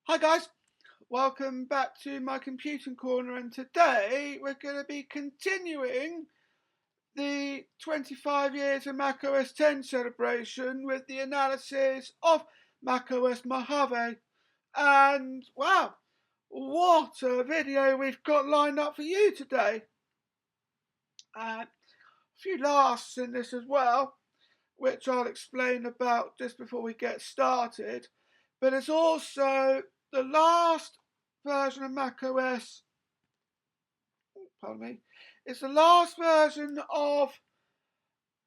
Hi guys, welcome back to my computing corner, and today we're going to be continuing the 25 years of macOS 10 celebration with the analysis of macOS Mojave. And wow, what a video we've got lined up for you today. A few laughs in this as well, which I'll explain about just before we get started. But it's also the last version of macOS, pardon me, it's the last version of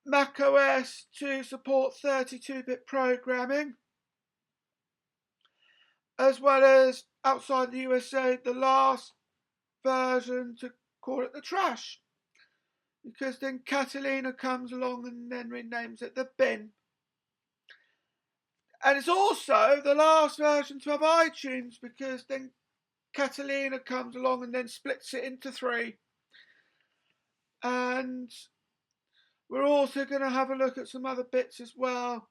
macOS to support 32-bit programming, as well as outside the USA, the last version to call it the trash, because then Catalina comes along and then renames it the bin. And it's also the last version to have iTunes, because then Catalina comes along and then splits it into 3. And we're also going to have a look at some other bits as well.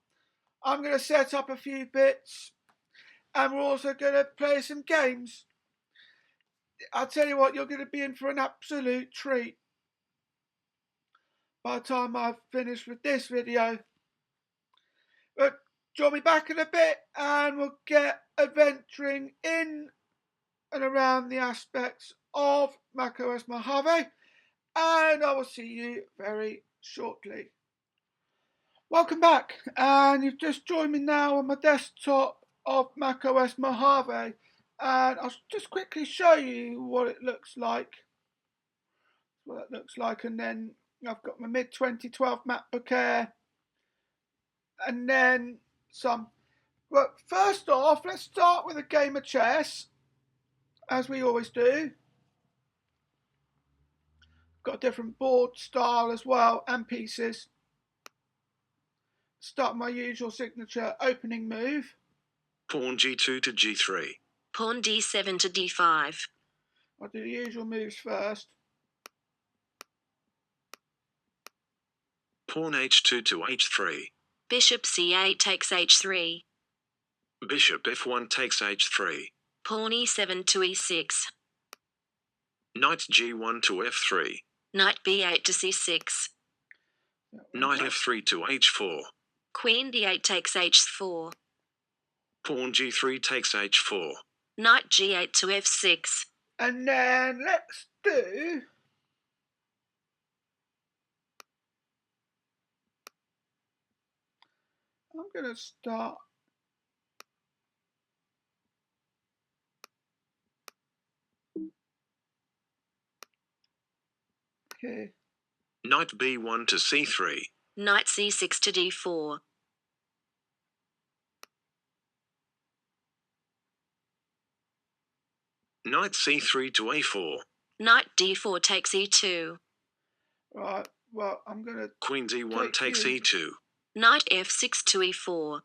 I'm going to set up a few bits, and we're also going to play some games. I'll tell you what, you're going to be in for an absolute treat by the time I've finished with this video. But join me back in a bit and we'll get adventuring in and around the aspects of macOS Mojave, and I will see you very shortly. Welcome back, and you've just joined me now on my desktop of macOS Mojave, and I'll just quickly show you what it looks like. And then I've got my mid 2012 MacBook Air, and then some. But first off, let's start with a game of chess, as we always do. Got a different board style as well, and pieces. Start my usual signature opening move. Pawn g2 to g3. Pawn d7 to d5. I'll do the usual moves first. Pawn h2 to h3. Bishop c8 takes h3. Bishop f1 takes h3. Pawn e7 to e6. Knight g1 to f3. Knight b8 to c6. Knight f3 to h4. Queen d8 takes h4. Pawn g3 takes h4. Knight g8 to f6. And then let's do I'm going to start here. Knight b1 to c3. Knight c6 to d4. Knight c3 to a4. Knight d4 takes e2. Right, well, I'm going to Queen d1 takes you. e2. Knight f6 to e4.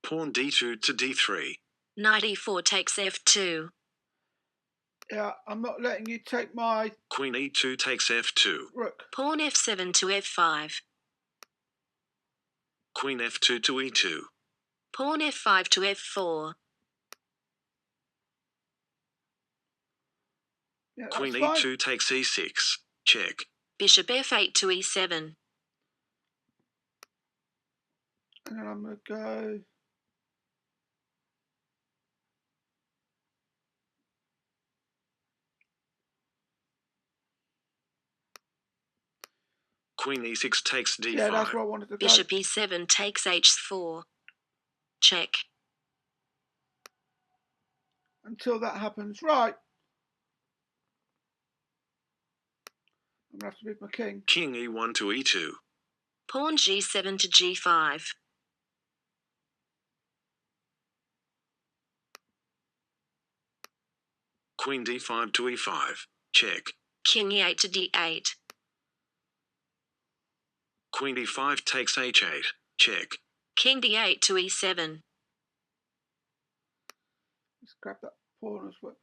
Pawn d2 to d3. Knight e4 takes f2. Yeah, I'm not letting you take my Queen e2 takes f2. rook. Pawn f7 to f5. Queen f2 to e2. Pawn f5 to f4. Yeah, Queen that's fine. e2 takes e6. Check. Bishop f8 to e7. And then I'm going to go Queen e6 takes d5. Yeah, that's where I wanted to go. Bishop e7 takes h4. Check. Until that happens. Right. I'm going to have to move my king. King e1 to e2. Pawn g7 to g5. Queen d5 to e5. Check. King e8 to d8. Queen e5 takes h8. Check. King d8 to e7. Let's grab that pawn as well.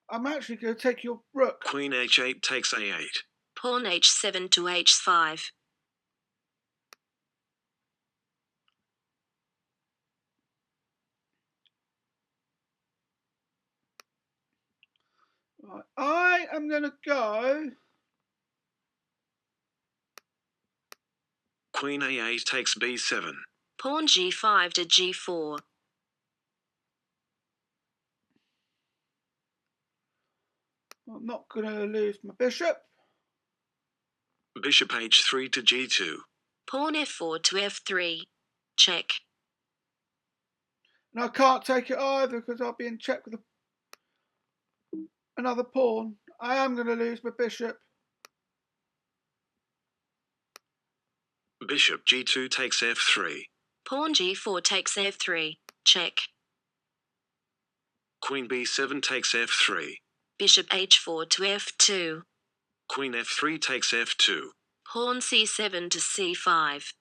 I'm actually going to take your rook. Queen h8 takes a8. Pawn h7 to h5. Right, I am going to go. Queen A8 takes B7. Pawn G5 to G4. I'm not going to lose my bishop. Bishop H3 to G2. Pawn F4 to F3. Check. And I can't take it either because I'll be in check with another pawn. I am going to lose my bishop. Bishop G2 takes F3. Pawn G4 takes F3. Check. Queen B7 takes F3. Bishop H4 to F2. Queen F3 takes F2. Pawn C7 to C5.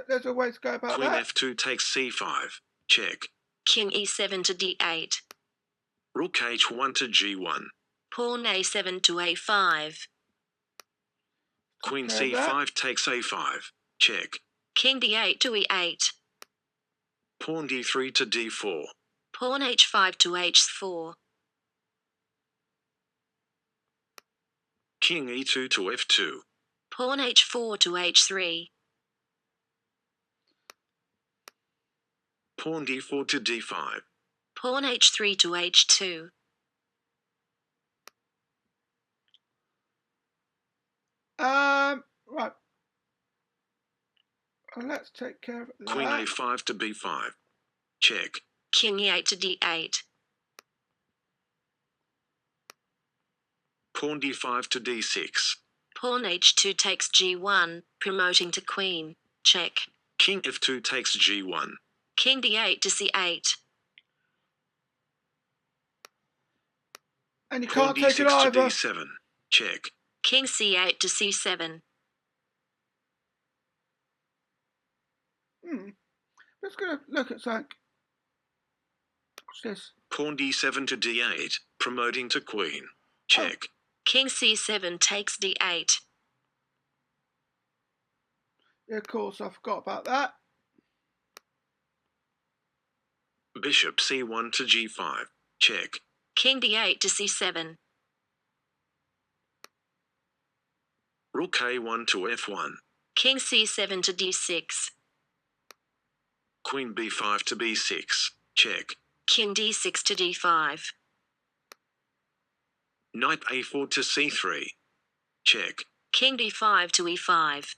There's a way to go about Queen that. F2 takes C5. Check. King E7 to D8. Rook H1 to G1. Pawn A7 to A5. Queen Okay, C5 takes A5. Check. King D8 to E8. Pawn D3 to D4. Pawn H5 to H4. King E2 to F2. Pawn H4 to H3. Pawn D4 to D5. Pawn H3 to H2. Right. Well, let's take care of that. Queen A5 to B5. Check. King E8 to D8. Pawn D5 to D6. Pawn H2 takes G1, promoting to queen. Check. King F2 takes G1. King D8 to C8. And you Pawn can't take it D6 to either. D7. Check. King C8 to C7. Let's go look at something. What's this? Pawn D7 to D8, promoting to queen. Check. King C7 takes D8. Yeah, of course, I forgot about that. Bishop C1 to G5. Check. King D8 to C7. Rook A1 to F1. King C7 to D6. Queen B5 to B6. Check. King D6 to D5. Knight A4 to C3. Check. King D5 to E5.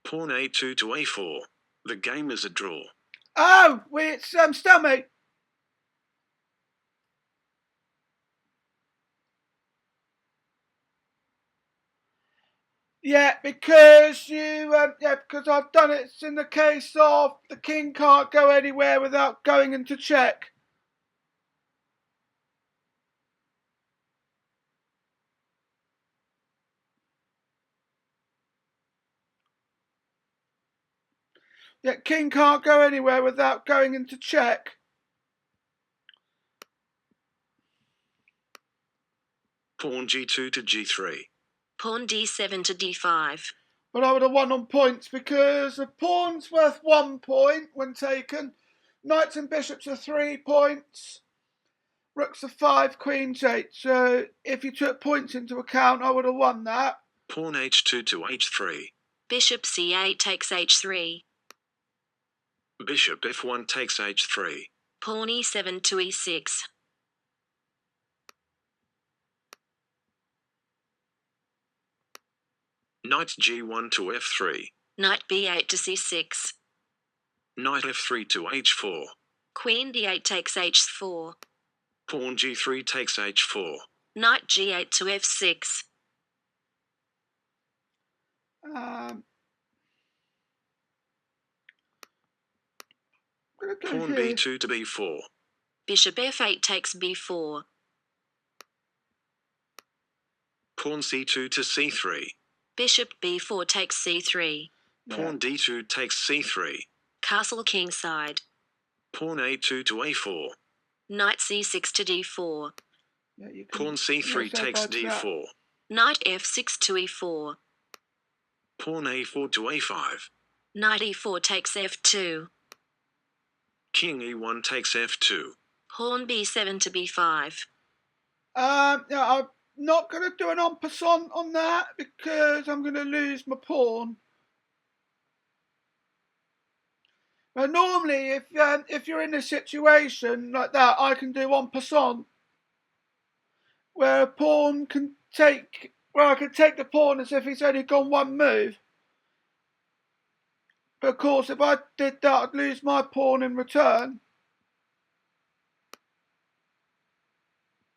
Pawn A2 to A4. The game is a draw. Oh, it's stalemate. Yeah, because because I've done it. It's in the case of the king can't go anywhere without going into check. Yeah, king can't go anywhere without going into check. Pawn G2 to G3. Pawn D7 to D5. But I would have won on points because a pawn's worth 1 point when taken. Knights and bishops are 3 points. Rooks are 5, queens 8. So if you took points into account, I would have won that. Pawn H2 to H3. Bishop C8 takes H3. Bishop F1 takes H3. Pawn E7 to E6. Knight G1 to F3. Knight B8 to C6. Knight F3 to H4. Queen D8 takes H4. Pawn G3 takes H4. Knight G8 to F6. Pawn B2 to B4. Bishop F8 takes B4. Pawn C2 to C3. Bishop B4 takes C3. Pawn D2 takes C3. Castle kingside. Pawn A2 to A4. Knight C6 to D4. Pawn C3 takes D4. Knight F6 to E4. Pawn A4 to A5. Knight E4 takes F2. King E1 takes F2. Pawn b7 to b5. Yeah, I'm not going to do an en passant on that because I'm going to lose my pawn. But normally, if you're in a situation like that, I can do en passant, where a pawn can take. Well, I can take the pawn as if he's only gone one move. But of course, if I did that, I'd lose my pawn in return.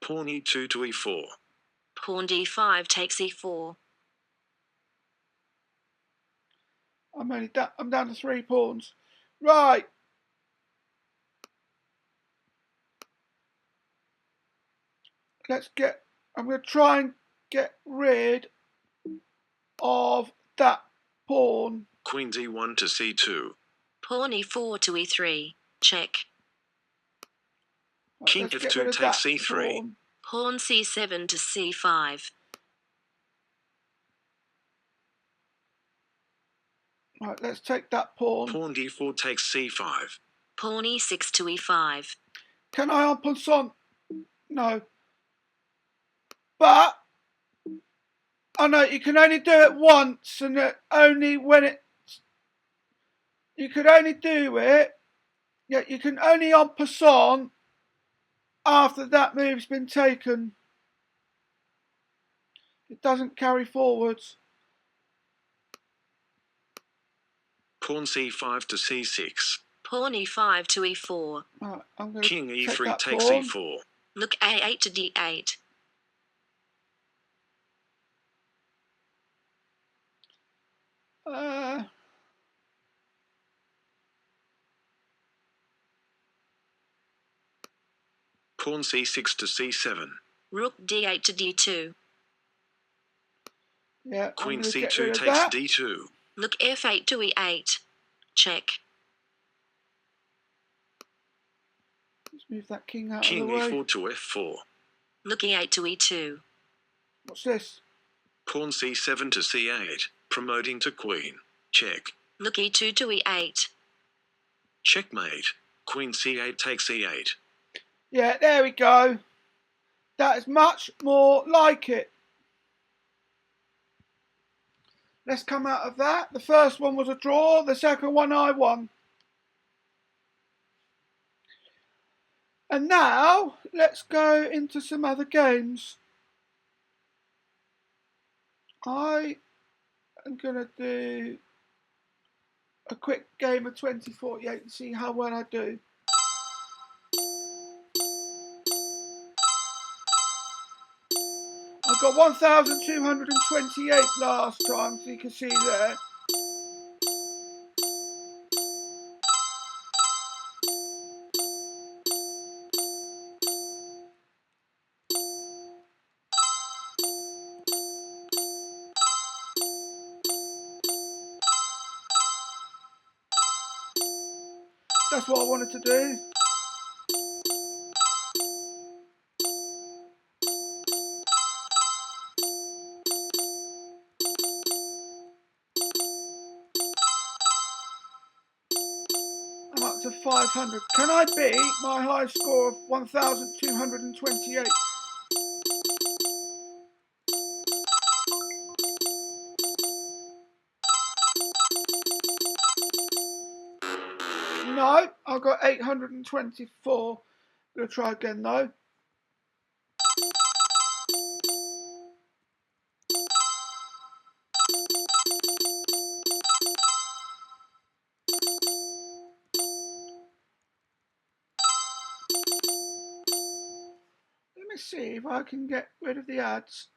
Pawn e2 to e4. Pawn d5 takes e4. I'm down to 3 pawns. Right. I'm going to try and get rid of that pawn. Queen d1 to c2. Pawn e4 to e3. Check. Right, King let's get f2 rid of takes that c3. pawn. Pawn c7 to c5. Right, let's take that pawn. Pawn d4 takes c5. Pawn e6 to e5. Can I en passant? No. But I know you can only do it once, and only when it. You could only do it. Yeah, you can only en passant after that move's been taken. It doesn't carry forwards. Pawn c5 to c6. Pawn e5 to e4. Right, I'm going to King take e3 that takes pawn. e4. Look a8 to d8. Pawn c6 to c7. Rook d8 to d2. Yeah, Queen I'm going to get c2 rid of takes that. d2. Look f8 to e8. Check. Let's move that king out King of the way. e4 to f4. Look e8 to e2. What's this? Pawn c7 to c8, promoting to queen. Check. Look e2 to e8. Checkmate. Queen c8 takes e8. Yeah, there we go. That is much more like it. Let's come out of that. The first one was a draw. The second one I won. And now, let's go into some other games. I am going to do a quick game of 2048 and see how well I do. I got 1,228 last time, so you can see there. That's what I wanted to do. I'm up to 500. Can I beat my high score of 1,228? No, I've got 824. I'm going to try again though. Let me see if I can get rid of the ads.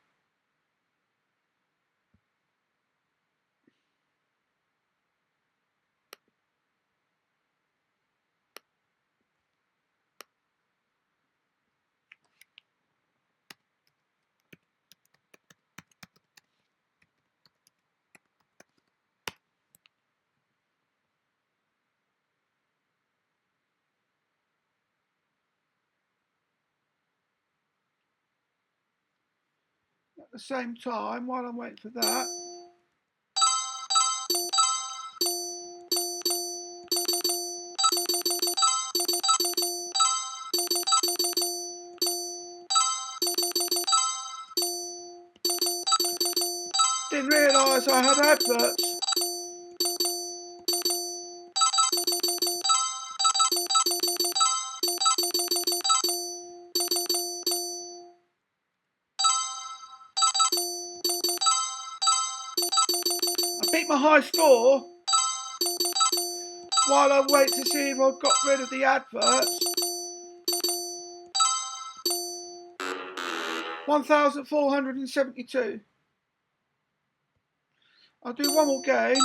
At the same time, while I'm waiting for that, didn't realise I had adverts. I beat my high score while I wait to see if I've got rid of the adverts. 1,472. I'll do one more game.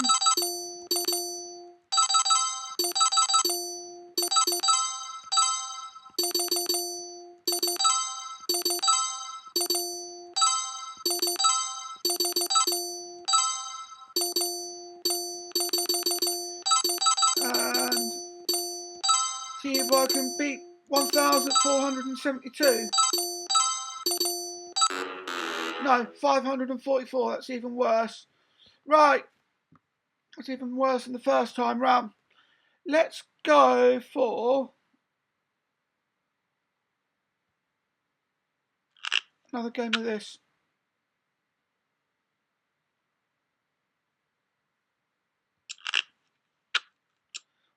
And see if I can beat 1,472. No, 544. That's even worse. Right. That's even worse than the first time round. Let's go for another game of this.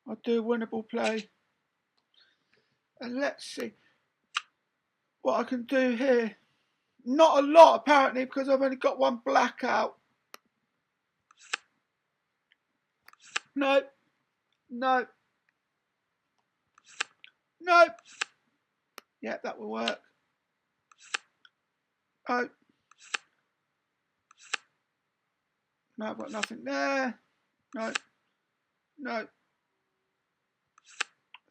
I'll do a winnable play. And let's see what I can do here. Not a lot, apparently, because I've only got one blackout. No. No. No. Yeah, that will work. Oh. No, I've got nothing there. No. No.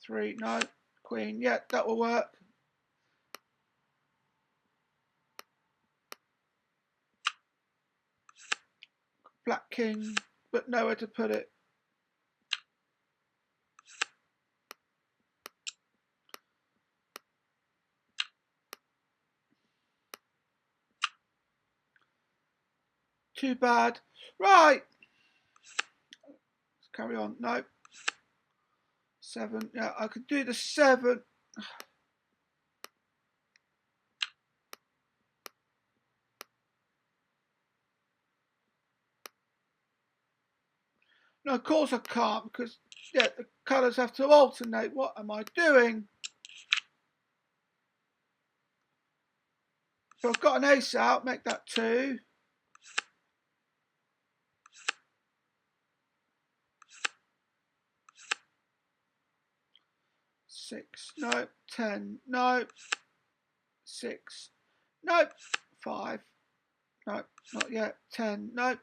3. No. Queen. Yeah, that will work. Black king, but nowhere to put it. Too bad. Right. Let's carry on. No. 7. Yeah, I could do the 7. No, of course I can't, because yeah, the colours have to alternate. What am I doing? So I've got an ace out, make that 2. 6. No. 10. No. 6. No. 5. No, not yet. 10. No.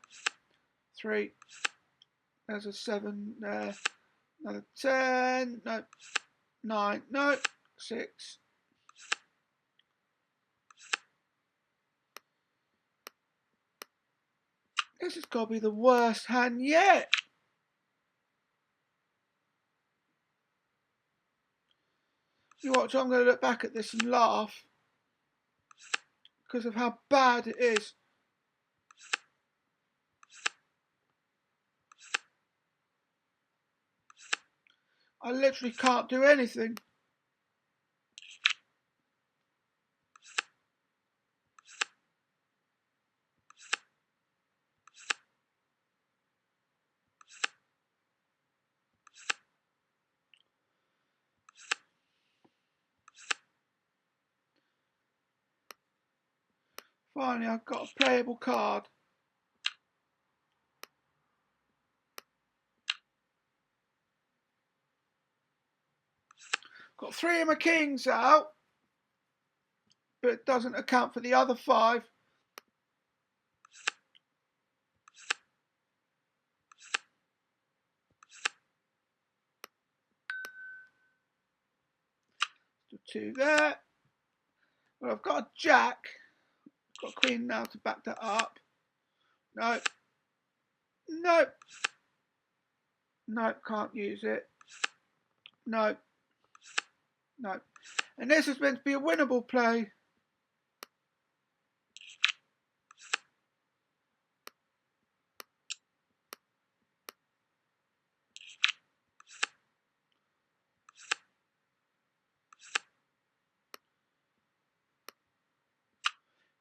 3. There's a 7 there. Another 10. No. 9. No. 6. This has got to be the worst hand yet. You watch, I'm going to look back at this and laugh because of how bad it is. I literally can't do anything. Finally, I've got a playable card. Got 3 of my kings out, but it doesn't account for the other 5. So 2 there. Well, I've got a jack. Got a queen now to back that up. No. No. No, can't use it. No. No. And this is meant to be a winnable play.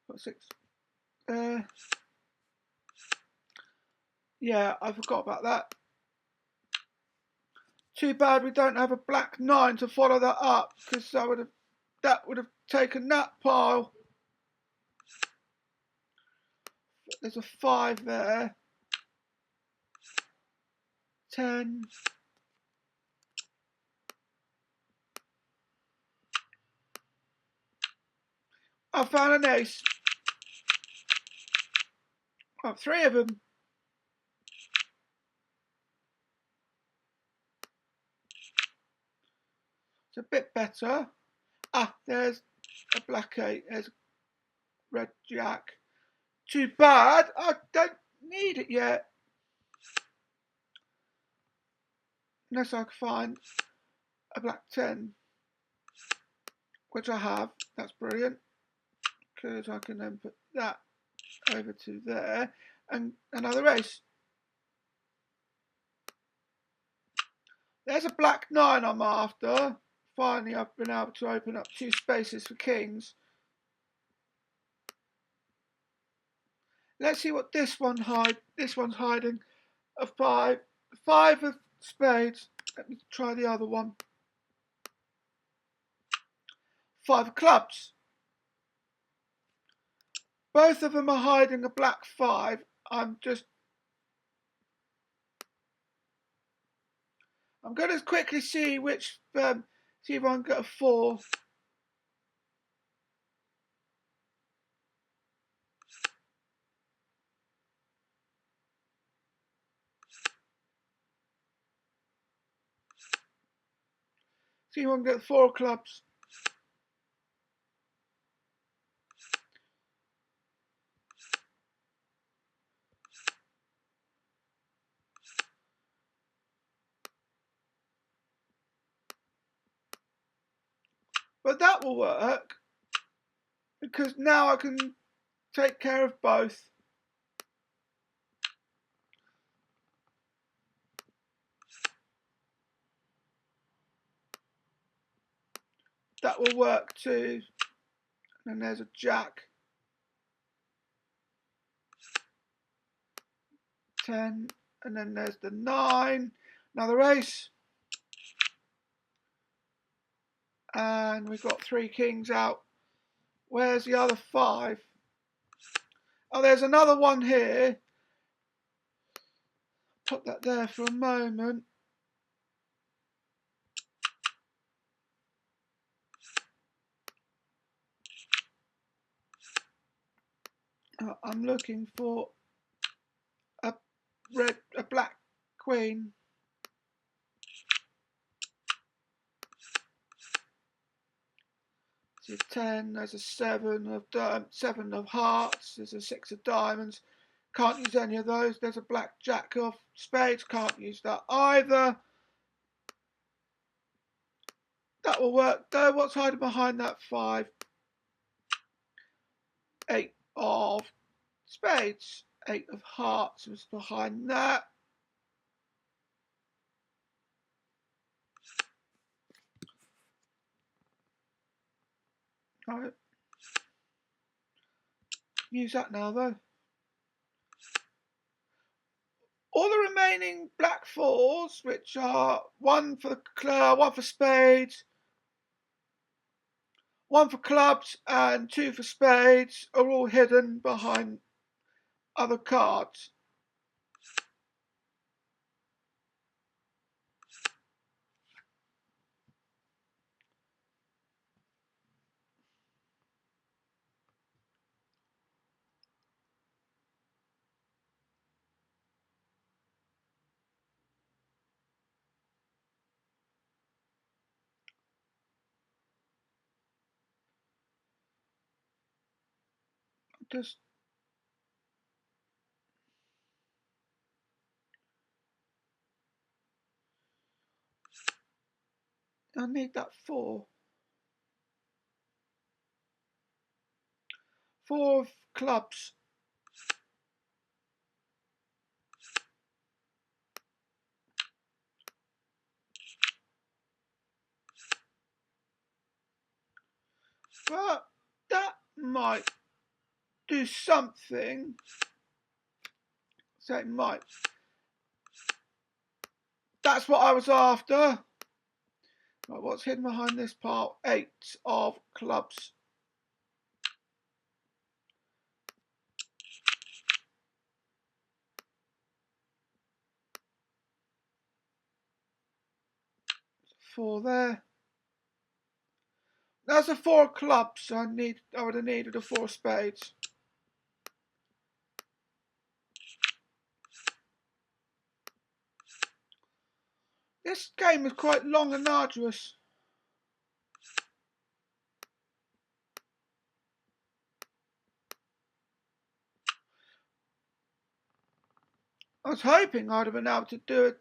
Got 6 there. Yeah, I forgot about that. Too bad we don't have a black 9 to follow that up, because that would have taken that pile. There's a 5 there. 10. I found an ace. Oh, 3 of them. It's a bit better. Ah, there's a black 8. There's a red jack. Too bad. I don't need it yet. Unless I can find a black 10. Which I have. That's brilliant. Because I can then put that over to there. And another ace. There's a black 9 I'm after. Finally, I've been able to open up 2 spaces for kings. Let's see what this one's hiding. A 5. 5 of spades. Let me try the other one. 5 of clubs. Both of them are hiding a black 5. I'm going to quickly see which. See if I can get a 4. See if I can get 4 clubs. But that will work, because now I can take care of both. That will work too. And there's a jack. 10. And then there's the 9. Another ace. And we've got 3 kings out. Where's the other 5? Oh, there's another one here. Put that there for a moment. I'm looking for a black queen. There's a 10. There's a 7 of hearts. There's a 6 of diamonds. Can't use any of those. There's a black jack of spades. Can't use that either. That will work though. What's hiding behind that 5? 8 of spades. 8 of hearts was behind that. Right. Use that now though. All the remaining black 4s, which are 1 for spades, 1 for clubs, and 2 for spades, are all hidden behind other cards. Just I need that 4. 4 of clubs. But that might do something. Same might. That's what I was after. Right, what's hidden behind this pile? 8 of clubs. Four there. That's a 4 of clubs. So I would have needed a 4 of spades. This game is quite long and arduous. I was hoping I'd have been able to do a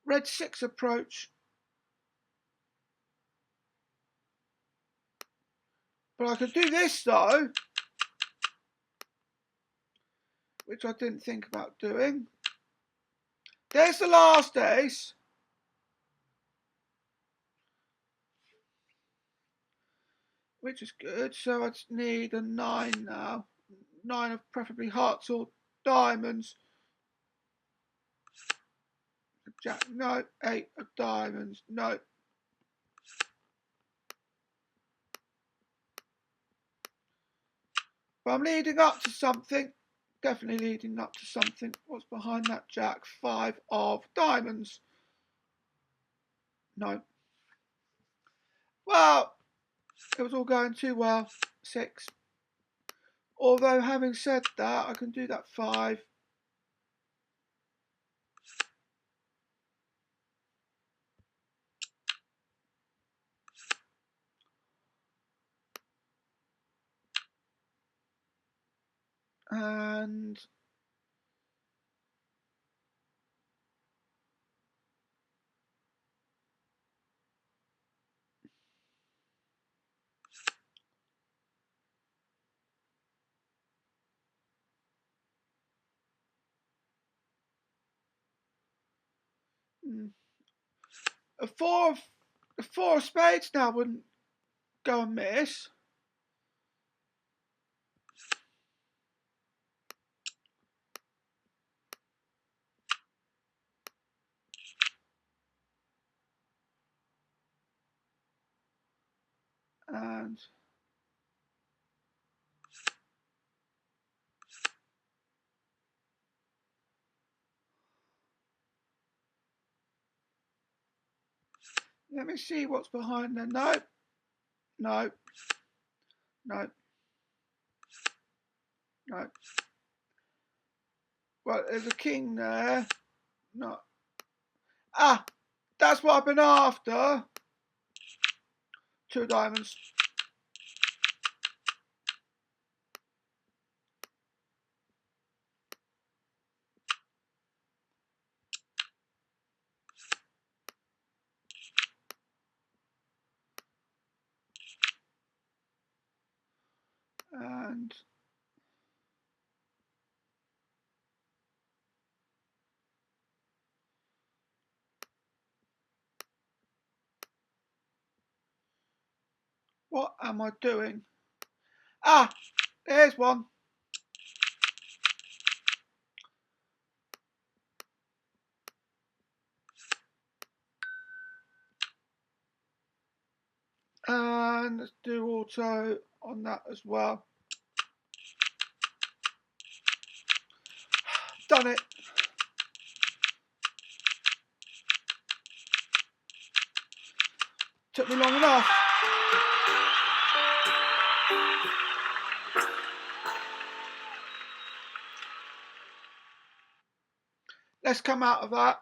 red 6 approach. But I could do this though, which I didn't think about doing. There's the last ace. Which is good, so I just need a 9 now. 9 of preferably hearts or diamonds. Jack, no. 8 of diamonds, no. But I'm leading up to something. Definitely leading up to something. What's behind that jack? 5 of diamonds. No. Well, it was all going too well. 6. Although, having said that, I can do that 5. And a 4 of spades now wouldn't go amiss. And let me see what's behind there. No. No. No. No. Well, there's a king there. No. Ah! That's what I've been after. 2 diamonds. And what am I doing? Ah! There's one. And let's do auto on that as well. Done it. Took me long enough. Let's come out of that.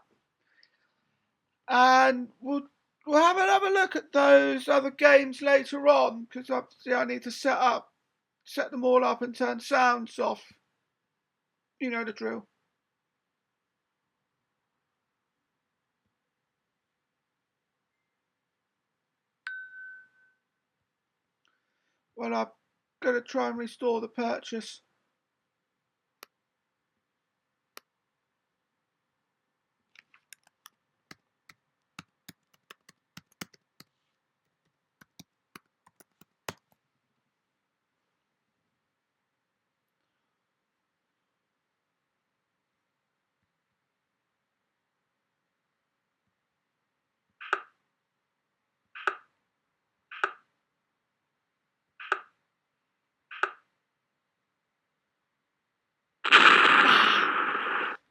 And we'll have another look at those other games later on, because obviously I need to set them all up and turn sounds off. You know the drill. Well, I'm going to try and restore the purchase.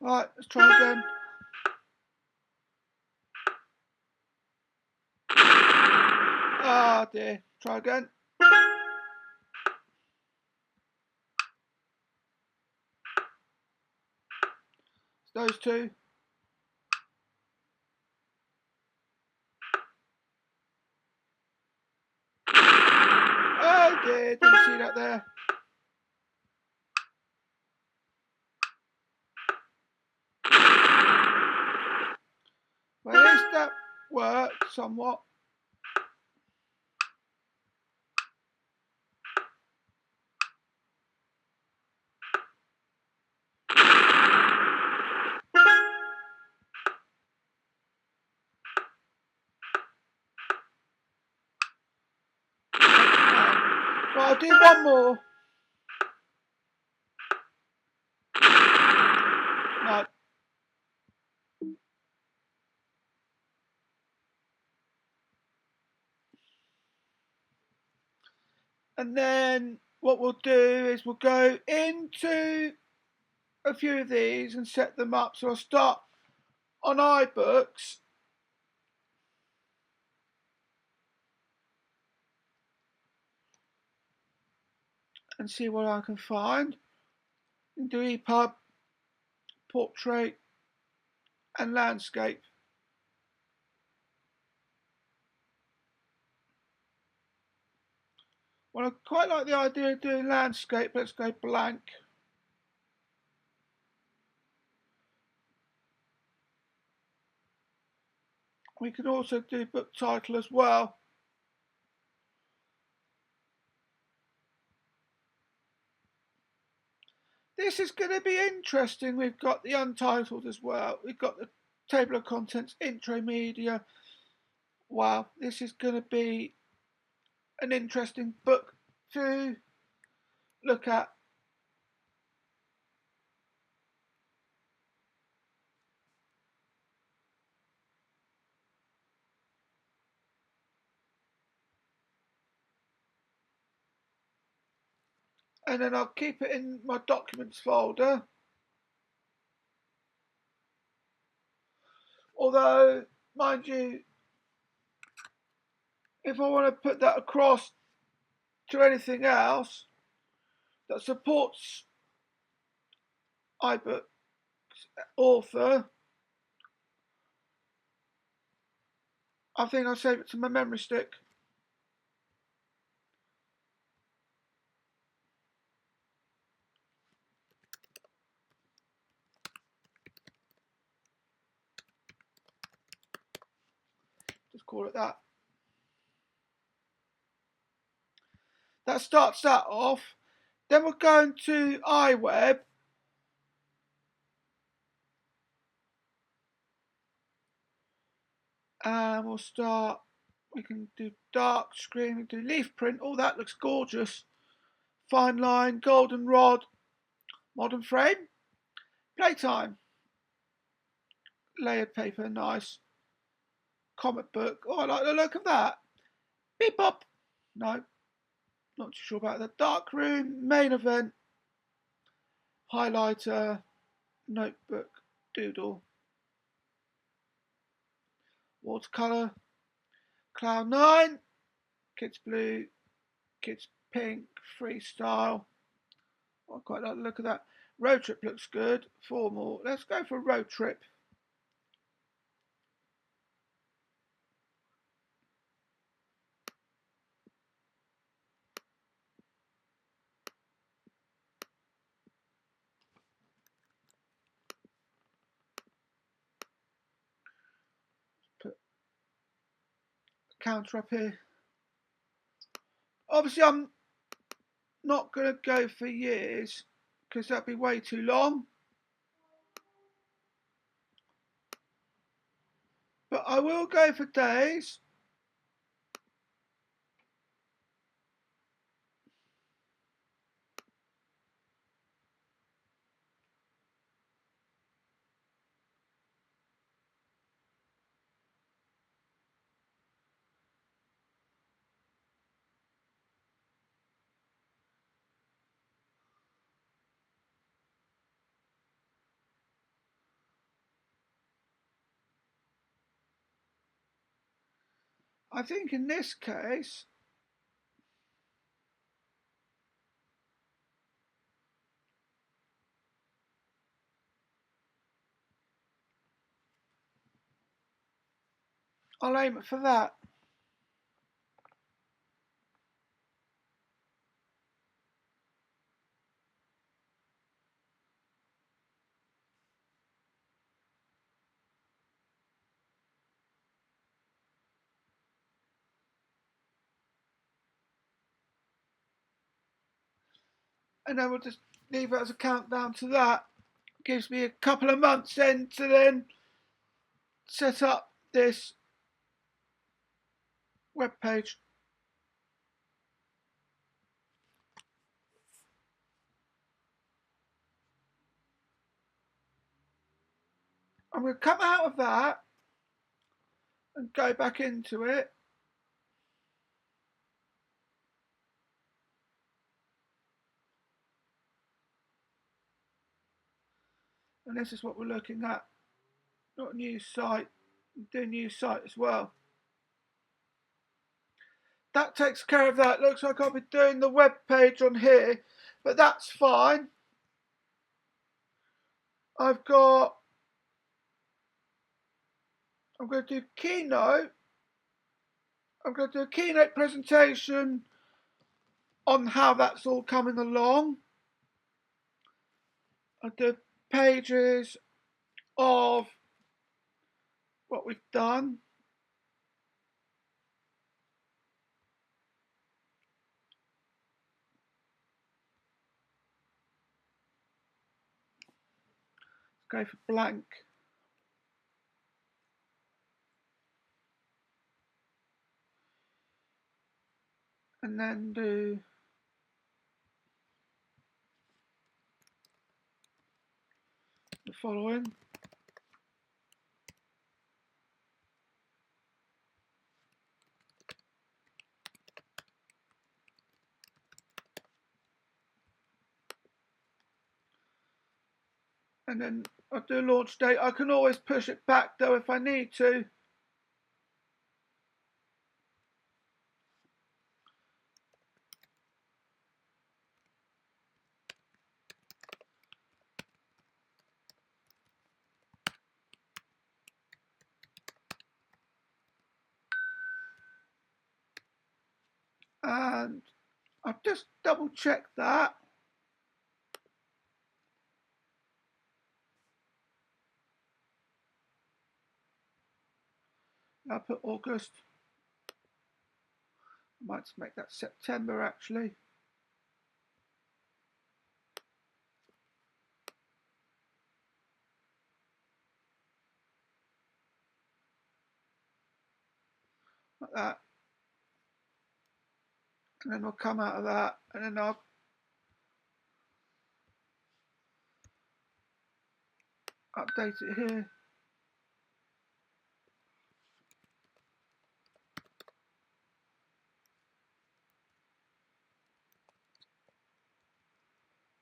Right, let's try again. Ah dear, try again. It's those two. Oh dear, didn't see that there. Well, at least that worked somewhat. Well, I'll do one more. No. And then what we'll do is we'll go into a few of these and set them up. So I'll start on iBooks. And see what I can find. And do EPUB, portrait, and landscape. Well, I quite like the idea of doing landscape. Let's go blank. We can also do book title as well. This is going to be interesting. We've got the untitled as well. We've got the table of contents, intro media. Wow, this is going to be an interesting book to look at. And then I'll keep it in my documents folder. Although, mind you, if I want to put that across to anything else that supports iBooks author, I think I'll save it to my memory stick. Just call it that. That starts that off. Then we're going to iWeb. And we'll start, we can do dark screen, we can do leaf print. Oh, that looks gorgeous. Fine line, golden rod, modern frame. Playtime. Layered paper, nice. Comic book. Oh, I like the look of that. Beep bop. No, not too sure about that. Dark room, main event. Highlighter, notebook, doodle. Watercolour. Cloud 9. Kids blue. Kids pink. Freestyle. I quite like the look of that. Road trip looks good. Formal. Let's go for road trip. Put a counter up here. Obviously, I'm not going to go for years because that'd be way too long. But I will go for days. I think in this case, I'll aim it for that. And then we'll just leave it as a countdown to that. Gives me a couple of months then to then set up this web page. I'm going to come out of that and go back into it. And this is what we're looking at. Not a new site, do a new site as well. That takes care of that. Looks like I'll be doing the web page on here, but that's fine. I'm going to do Keynote. I'm going to do a Keynote presentation on how that's all coming along. I'll do pages of what we've done. Let's go for blank. And then do the following. And then I'll do a launch date. I can always push it back though if I need to. And I've just double checked that. I'll put August. I might just make that September actually. Like that. And then we'll come out of that and then I'll update it here.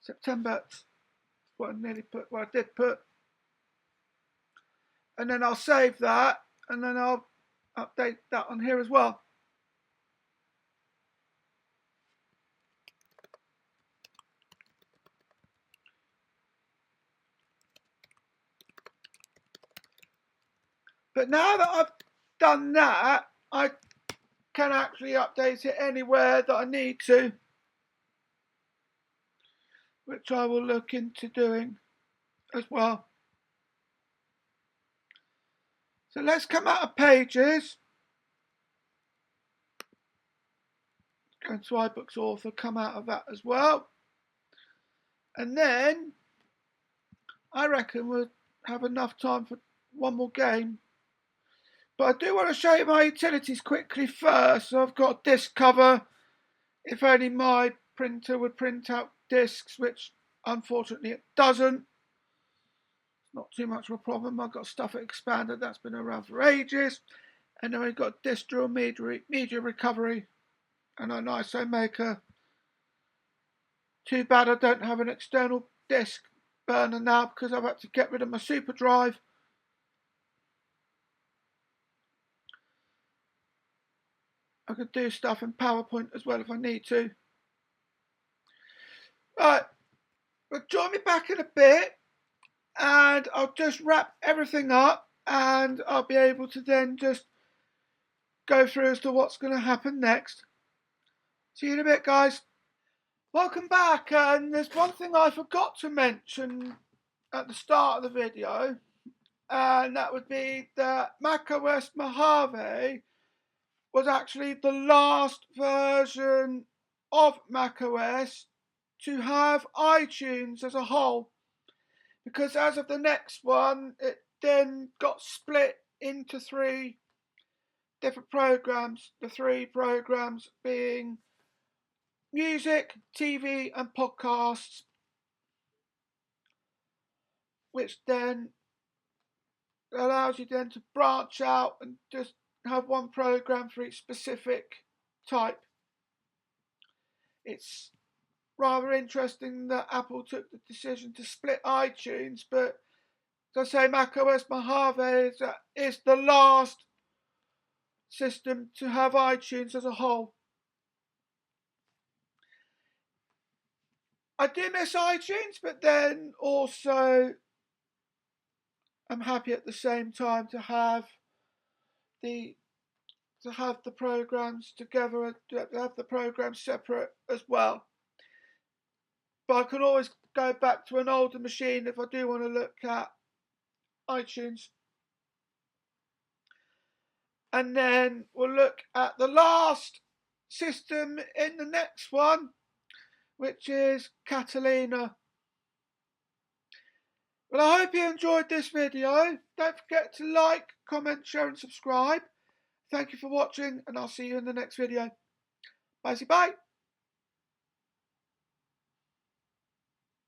September, what I nearly put, what I did put. And then I'll save that and then I'll update that on here as well. But now that I've done that, I can actually update it anywhere that I need to, which I will look into doing as well. So let's come out of pages. Go into iBooks author, come out of that as well. And then I reckon we'll have enough time for one more game. But I do want to show you my utilities quickly first. So I've got disk cover. If only my printer would print out disks, which unfortunately it doesn't. Not too much of a problem. I've got stuff expanded. That's been around for ages. And then we've got disk drill media recovery and an ISO maker. Too bad I don't have an external disk burner now because I've had to get rid of my super drive. I could do stuff in PowerPoint as well if I need to. Right, but join me back in a bit and I'll just wrap everything up and I'll be able to then just go through as to what's going to happen next. See you in a bit, guys. Welcome back, and there's one thing I forgot to mention at the start of the video, and that would be that macOS Mojave was actually the last version of macOS to have iTunes as a whole, because as of the next one, it then got split into 3 different programs, the 3 programs being music, TV and podcasts, which then allows you then to branch out and just have one program for each specific type. It's rather interesting that Apple took the decision to split iTunes, but as I say, macOS Mojave is the last system to have iTunes as a whole. I do miss iTunes, but then also I'm happy at the same time to have the programs together, to have the programs separate as well. But I can always go back to an older machine if I do want to look at iTunes. And then we'll look at the last system in the next one, which is Catalina. Well, I hope you enjoyed this video. Don't forget to like, comment, share and subscribe. Thank you for watching, and I'll see you in the next video. Bye.